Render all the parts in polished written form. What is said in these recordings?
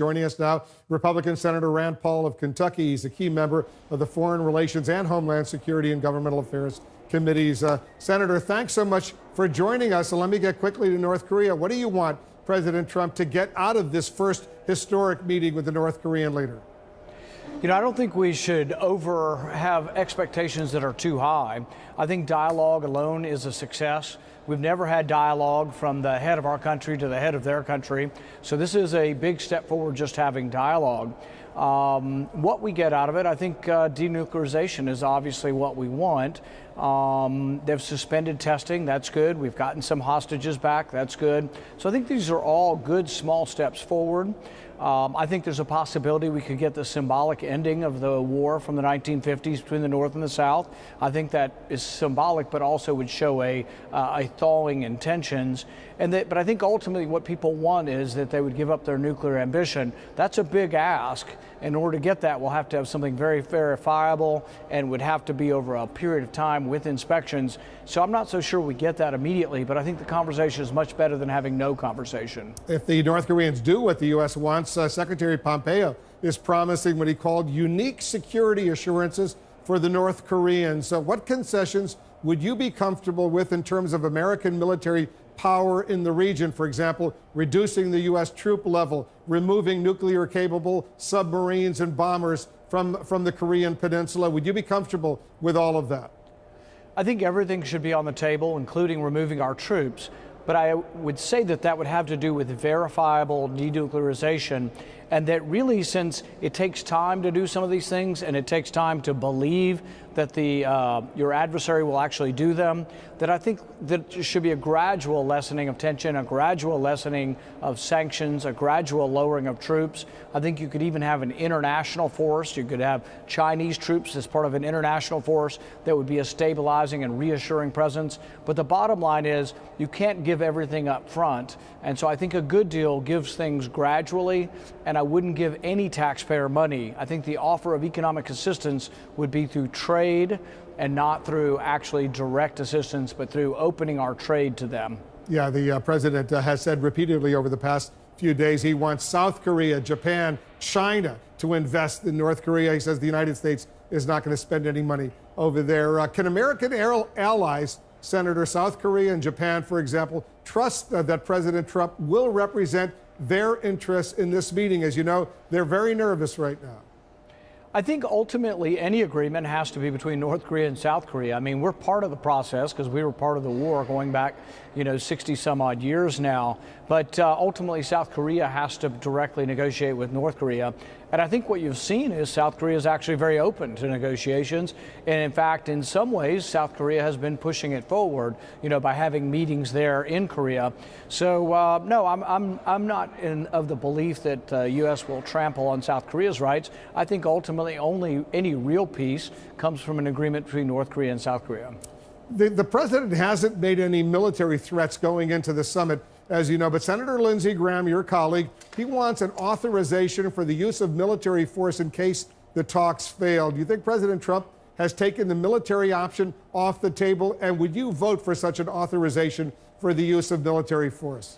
Joining us now, Republican Senator Rand Paul of Kentucky. He's a key member of the Foreign Relations and Homeland Security and Governmental Affairs Committees. Senator, thanks so much for joining us. And let me get quickly to North Korea. What do you want President Trump to get out of this first historic meeting with the North Korean leader? You know, I don't think we should have expectations that are too high. I think dialogue alone is a success. We've never had dialogue from the head of our country to the head of their country. So this is a big step forward, just having dialogue. What we get out of it, I think denuclearization is obviously what we want. They've suspended testing. That's good. We've gotten some hostages back. That's good. So I think these are all good small steps forward. I think there's a possibility we could get the symbolic ending of the war from the 1950s between the North and the South. I think that is symbolic, but also would show a thawing in tensions. But I think ultimately what people want is that they would give up their nuclear ambition. That's a big ask. In order to get that, we'll have to have something very verifiable and would have to be over a period of time with inspections. So I'm not so sure we get that immediately, but I think the conversation is much better than having no conversation. If the North Koreans do what the U.S. wants, Secretary Pompeo is promising what he called unique security assurances for the North Koreans. So what concessions would you be comfortable with in terms of American military power in the region? For example, reducing the U.S. troop level, removing nuclear-capable submarines and bombers from the Korean Peninsula. Would you be comfortable with all of that? I think everything should be on the table, including removing our troops. But I would say that that would have to do with verifiable denuclearization, and that really, since it takes time to do some of these things and it takes time to believe that your adversary will actually do them, that I think that there should be a gradual lessening of tension, a gradual lessening of sanctions, a gradual lowering of troops. I think you could even have an international force. You could have Chinese troops as part of an international force that would be a stabilizing and reassuring presence. But the bottom line is you can't give everything up front. And so I think a good deal gives things gradually, and I wouldn't give any taxpayer money. I think the offer of economic assistance would be through trade and not through actually direct assistance, but through opening our trade to them. Yeah, the president has said repeatedly over the past few days he wants South Korea, Japan, China to invest in North Korea. He says the United States is not going to spend any money over there. Can American allies, Senator, South Korea and Japan, for example, trust that President Trump will represent their interests in this meeting? As you know, they're very nervous right now. I think ultimately any agreement has to be between North Korea and South Korea. I mean, we're part of the process because we were part of the war going back, 60 some odd years now. But ultimately, South Korea has to directly negotiate with North Korea. And I think what you've seen is South Korea is actually very open to negotiations. And in fact, in some ways, South Korea has been pushing it forward, by having meetings there in Korea. So no, I'm not of the belief that the U.S. will trample on South Korea's rights. I think ultimately only any real peace comes from an agreement between North Korea and South Korea. The president hasn't made any military threats going into the summit, as you know, but Senator Lindsey Graham, your colleague, he wants an authorization for the use of military force in case the talks fail. Do you think President Trump has taken the military option off the table, and would you vote for such an authorization for the use of military force?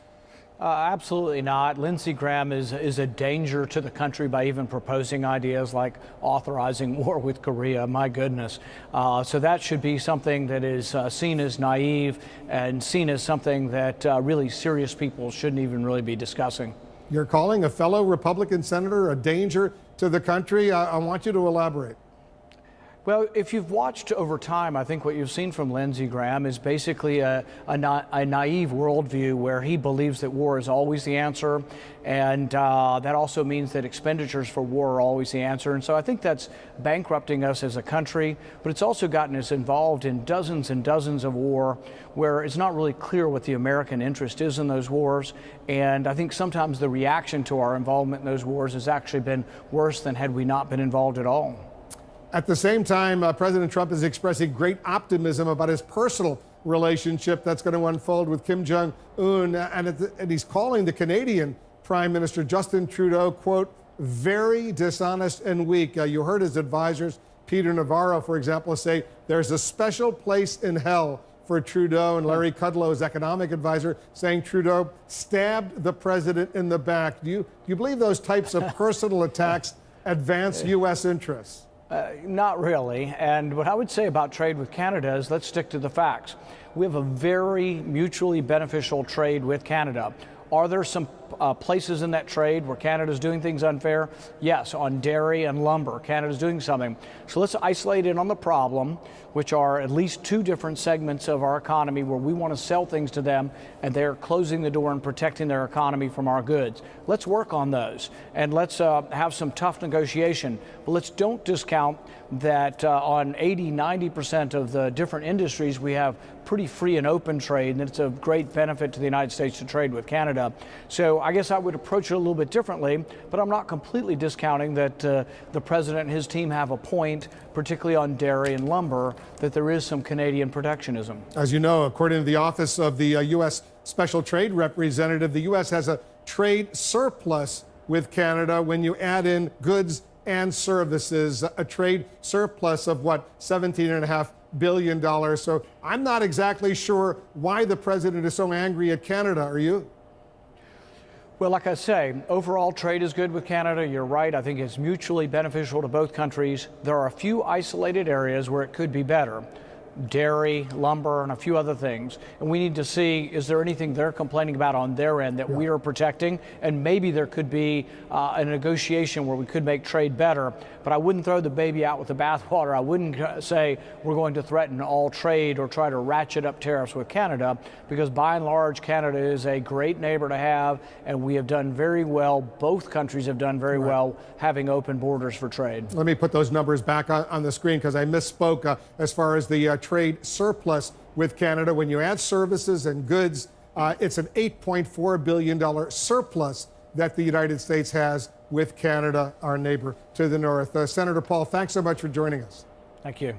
Absolutely not. Lindsey Graham is a danger to the country by even proposing ideas like authorizing war with Korea. My goodness. So that should be something that is seen as naive and seen as something that really serious people shouldn't even really be discussing. You're calling a fellow Republican senator a danger to the country. I want you to elaborate. Well, if you've watched over time, I think what you've seen from Lindsey Graham is basically a naive worldview where he believes that war is always the answer. And that also means that expenditures for war are always the answer. And so I think that's bankrupting us as a country. But it's also gotten us involved in dozens and dozens of war where it's not really clear what the American interest is in those wars. And I think sometimes the reaction to our involvement in those wars has actually been worse than had we not been involved at all. At the same time, President Trump is expressing great optimism about his personal relationship that's going to unfold with Kim Jong-un, and he's calling the Canadian Prime Minister Justin Trudeau, quote, very dishonest and weak. You heard his advisors, Peter Navarro, for example, say there's a special place in hell for Trudeau, and Larry Kudlow's economic advisor saying Trudeau stabbed the president in the back. Do you believe those types of personal attacks advance U.S. interests? Not really. And what I would say about trade with Canada is let's stick to the facts. We have a very mutually beneficial trade with Canada. Are there some places in that trade where Canada's doing things unfair? Yes, on dairy and lumber, Canada's doing something. So let's isolate in on the problem, which are at least two different segments of our economy where we want to sell things to them and they're closing the door and protecting their economy from our goods. Let's work on those and let's have some tough negotiation. But let's don't discount that on 80–90% of the different industries we have pretty free and open trade, and it's a great benefit to the United States to trade with Canada. So I guess I would approach it a little bit differently, but I'm not completely discounting that the president and his team have a point, particularly on dairy and lumber, that there is some Canadian protectionism. As you know, according to the Office of the U.S. Special Trade Representative, the U.S. has a trade surplus with Canada when you add in goods and services, a trade surplus of what, $17.5 billion. So I'm not exactly sure why the president is so angry at Canada. Are you? Well, like I say, overall trade is good with Canada. You're right. I think it's mutually beneficial to both countries. There are a few isolated areas where it could be better. Dairy, lumber, and a few other things. And we need to see, is there anything they're complaining about on their end that we are protecting? And maybe there could be a negotiation where we could make trade better. But I wouldn't throw the baby out with the bathwater. I wouldn't say we're going to threaten all trade or try to ratchet up tariffs with Canada, because by and large, Canada is a great neighbor to have, and we have done very well. Both countries have done very well having open borders for trade. Let me put those numbers back on the screen because I misspoke as far as the trade surplus with Canada. When you add services and goods, it's an $8.4 billion surplus that the United States has with Canada, our neighbor to the north. Senator Paul, thanks so much for joining us. Thank you.